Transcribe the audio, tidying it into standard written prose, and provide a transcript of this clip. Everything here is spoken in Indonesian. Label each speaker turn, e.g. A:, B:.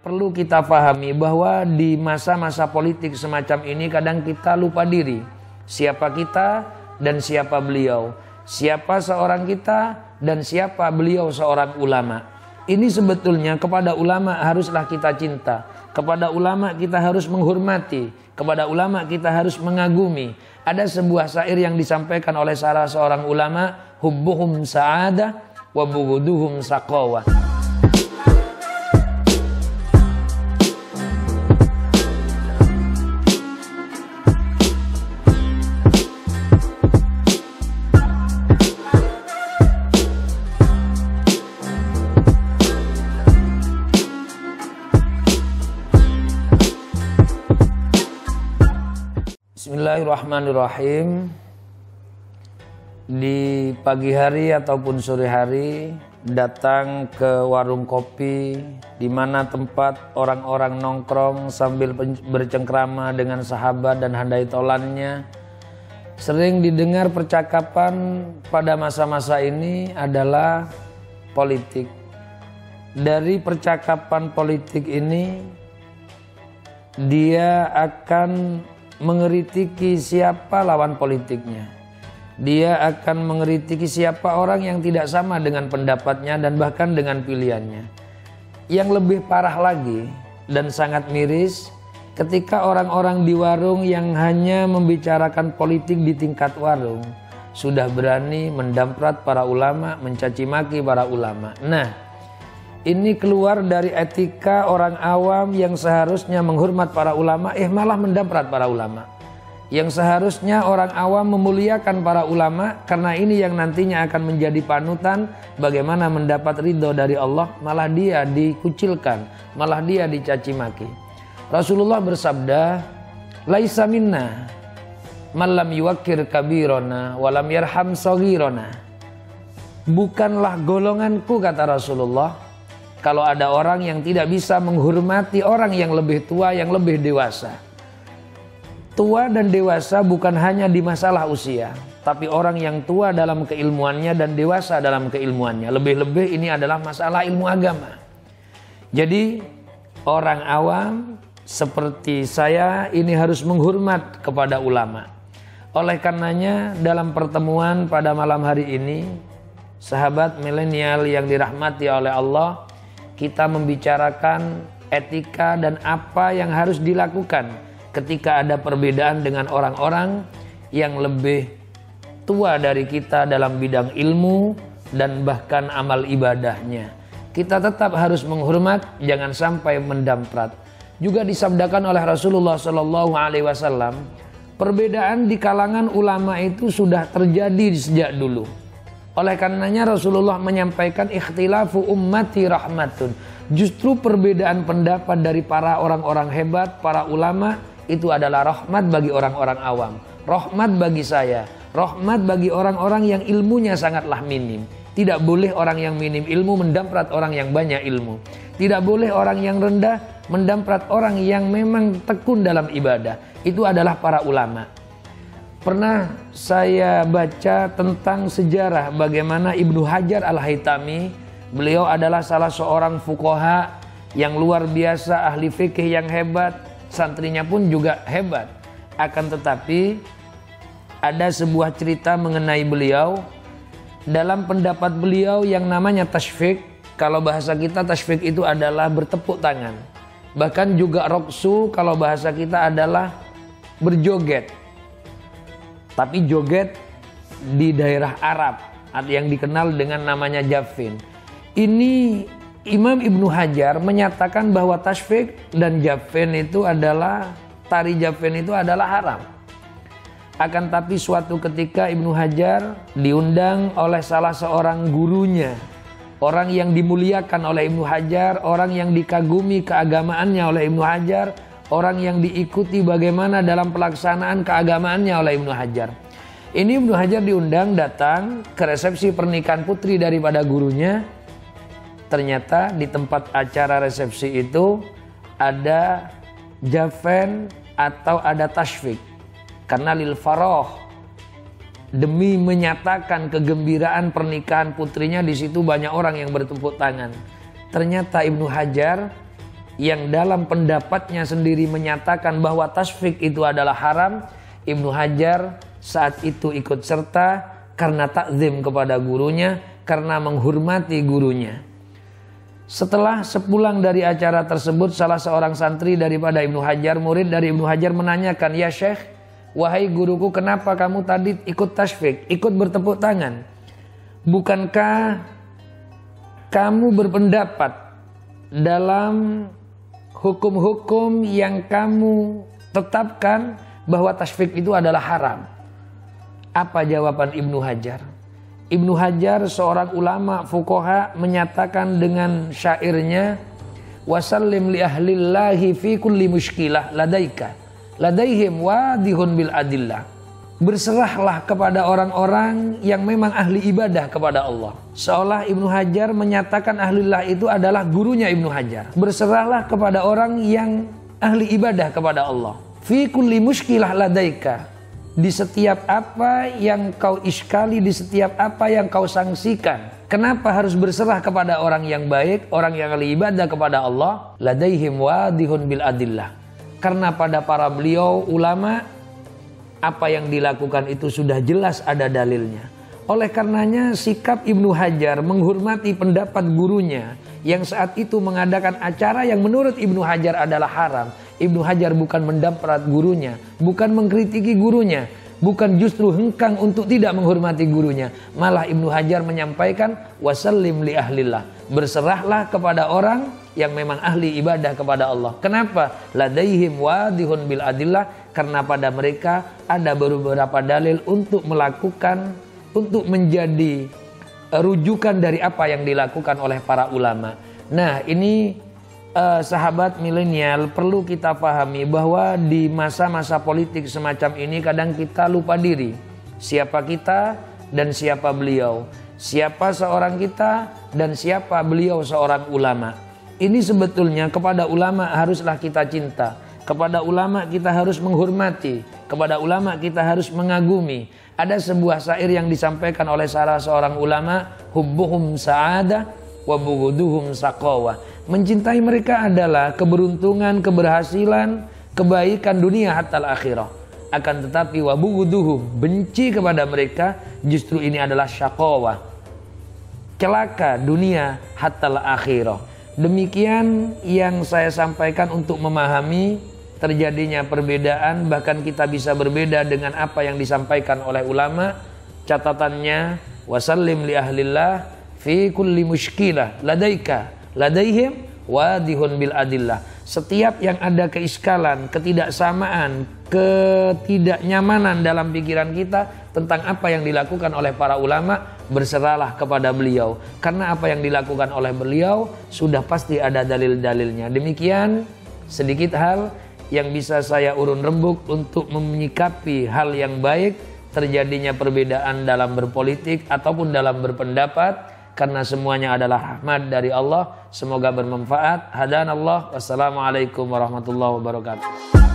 A: perlu kita pahami bahwa di masa-masa politik semacam ini kadang kita lupa diri. Siapa kita dan siapa beliau. Siapa seorang kita dan siapa beliau seorang ulama. Ini sebetulnya kepada ulama haruslah kita cinta. Kepada ulama kita harus menghormati. Kepada ulama kita harus mengagumi. Ada sebuah syair yang disampaikan oleh salah seorang ulama. Hubbuhum sa'adah wa buguduhum saqawah. Bismillahirrahmanirrahim. Di pagi hari ataupun sore hari datang ke warung kopi di mana tempat orang-orang nongkrong sambil bercengkrama dengan sahabat dan handai tolannya. Sering didengar percakapan pada masa-masa ini adalah politik. Dari percakapan politik ini dia akan mengkritiki siapa lawan politiknya. Dia akan mengkritiki siapa orang yang tidak sama dengan pendapatnya dan bahkan dengan pilihannya. Yang lebih parah lagi dan sangat miris ketika orang-orang di warung yang hanya membicarakan politik di tingkat warung sudah berani mendamprat para ulama, mencaci maki para ulama. Nah, ini keluar dari etika orang awam yang seharusnya menghormat para ulama, malah mendamprat para ulama. Yang seharusnya orang awam memuliakan para ulama karena ini yang nantinya akan menjadi panutan bagaimana mendapat ridho dari Allah, malah dia dikucilkan, malah dia dicaci maki. Rasulullah bersabda, "Laisa minna man lam yuwakkir kabirona wa lam yarham saghirona." Bukanlah golonganku, kata Rasulullah, kalau ada orang yang tidak bisa menghormati orang yang lebih tua, yang lebih dewasa. Tua dan dewasa bukan hanya di masalah usia, tapi orang yang tua dalam keilmuannya dan dewasa dalam keilmuannya. Lebih-lebih ini adalah masalah ilmu agama. Jadi orang awam seperti saya ini harus menghormat kepada ulama. Oleh karenanya dalam pertemuan pada malam hari ini, sahabat milenial yang dirahmati oleh Allah, kita membicarakan etika dan apa yang harus dilakukan ketika ada perbedaan dengan orang-orang yang lebih tua dari kita dalam bidang ilmu dan bahkan amal ibadahnya. Kita tetap harus menghormat, jangan sampai mendamprat. Juga disabdakan oleh Rasulullah SAW, perbedaan di kalangan ulama itu sudah terjadi sejak dulu. Oleh karenanya Rasulullah menyampaikan ikhtilafu ummati rahmatun. Justru perbedaan pendapat dari para orang-orang hebat, para ulama, itu adalah rahmat bagi orang-orang awam. Rahmat bagi saya. Rahmat bagi orang-orang yang ilmunya sangatlah minim. Tidak boleh orang yang minim ilmu mendamprat orang yang banyak ilmu. Tidak boleh orang yang rendah mendamprat orang yang memang tekun dalam ibadah. Itu adalah para ulama. Pernah saya baca tentang sejarah bagaimana Ibnu Hajar Al-Haytami. Beliau adalah salah seorang fuqaha yang luar biasa, ahli fikih yang hebat. Santrinya pun juga hebat. Akan tetapi ada sebuah cerita mengenai beliau. Dalam pendapat beliau yang namanya tashfiq, kalau bahasa kita tashfiq itu adalah bertepuk tangan. Bahkan juga roksu kalau bahasa kita adalah berjoget. Tapi joget di daerah Arab yang dikenal dengan namanya jafin. Ini Imam Ibnu Hajar menyatakan bahwa tashfiq dan jafin itu adalah, tari jafin itu adalah haram. Akan tapi suatu ketika Ibnu Hajar diundang oleh salah seorang gurunya. Orang yang dimuliakan oleh Ibnu Hajar, orang yang dikagumi keagamaannya oleh Ibnu Hajar, orang yang diikuti bagaimana dalam pelaksanaan keagamaannya oleh Ibnu Hajar. Ini Ibnu Hajar diundang datang ke resepsi pernikahan putri daripada gurunya. Ternyata di tempat acara resepsi itu ada jafen atau ada tashfiq. Karena lil faroh, demi menyatakan kegembiraan pernikahan putrinya, di situ banyak orang yang bertepuk tangan. Ternyata Ibnu Hajar yang dalam pendapatnya sendiri menyatakan bahwa tasfik itu adalah haram, Ibnu Hajar saat itu ikut serta karena takzim kepada gurunya, karena menghormati gurunya. Setelah sepulang dari acara tersebut, salah seorang santri daripada Ibnu Hajar, murid dari Ibnu Hajar menanyakan, "Ya Syekh, wahai guruku, kenapa kamu tadi ikut tasfik, ikut bertepuk tangan? Bukankah kamu berpendapat dalam hukum-hukum yang kamu tetapkan bahwa tasfik itu adalah haram?" Apa jawaban Ibnu Hajar? Ibnu Hajar seorang ulama fuqaha menyatakan dengan syairnya, "Wasallim li ahlillahi fi kulli mushkilah ladaika ladaihim wadihun bil adillah." Berserahlah kepada orang-orang yang memang ahli ibadah kepada Allah. Seolah Ibnu Hajar menyatakan ahlillah itu adalah gurunya Ibnu Hajar. Berserahlah kepada orang yang ahli ibadah kepada Allah. Fi kulli mushkilah ladaika, di setiap apa yang kau iskali, di setiap apa yang kau sangsikan. Kenapa harus berserah kepada orang yang baik, orang yang ahli ibadah kepada Allah? Ladaihim wadihun bil adillah. Karena pada para beliau ulama, apa yang dilakukan itu sudah jelas ada dalilnya. Oleh karenanya sikap Ibnu Hajar menghormati pendapat gurunya yang saat itu mengadakan acara yang menurut Ibnu Hajar adalah haram. Ibnu Hajar bukan mendamprat gurunya, bukan mengkritiki gurunya, bukan justru hengkang untuk tidak menghormati gurunya. Malah Ibnu Hajar menyampaikan, "Wasallim li ahlillah." Berserahlah kepada orang yang memang ahli ibadah kepada Allah. Kenapa? Ladaihim wadihun bil adillah. Karena pada mereka ada beberapa dalil untuk melakukan, untuk menjadi rujukan dari apa yang dilakukan oleh para ulama. Nah, ini sahabat milenial, perlu kita pahami bahwa di masa-masa politik semacam ini kadang kita lupa diri. Siapa kita dan siapa beliau. Siapa seorang kita dan siapa beliau seorang ulama. Ini sebetulnya kepada ulama haruslah kita cinta. Kepada ulama kita harus menghormati. Kepada ulama kita harus mengagumi. Ada sebuah syair yang disampaikan oleh salah seorang ulama, "Hubbuhum sa'adah wa bughuduhum saqawah." Mencintai mereka adalah keberuntungan, keberhasilan, kebaikan dunia hatta akhirah. Akan tetapi wa bughuduhum, benci kepada mereka, justru ini adalah syaqawah, celaka dunia hatta akhirah. Demikian yang saya sampaikan untuk memahami terjadinya perbedaan, bahkan kita bisa berbeda dengan apa yang disampaikan oleh ulama. Catatannya, wasallim li ahlillah fi kulli mushkilah ladaika ladaihim wadihun bil adillah. Setiap yang ada keiskalan, ketidaksamaan, ketidaknyamanan dalam pikiran kita tentang apa yang dilakukan oleh para ulama, berserahlah kepada beliau. Karena apa yang dilakukan oleh beliau sudah pasti ada dalil-dalilnya. Demikian sedikit hal yang bisa saya urun rembuk untuk menyikapi hal yang baik terjadinya perbedaan dalam berpolitik ataupun dalam berpendapat, karena semuanya adalah rahmat dari Allah. Semoga bermanfaat. Hadanallah. Wassalamualaikum warahmatullahi wabarakatuh.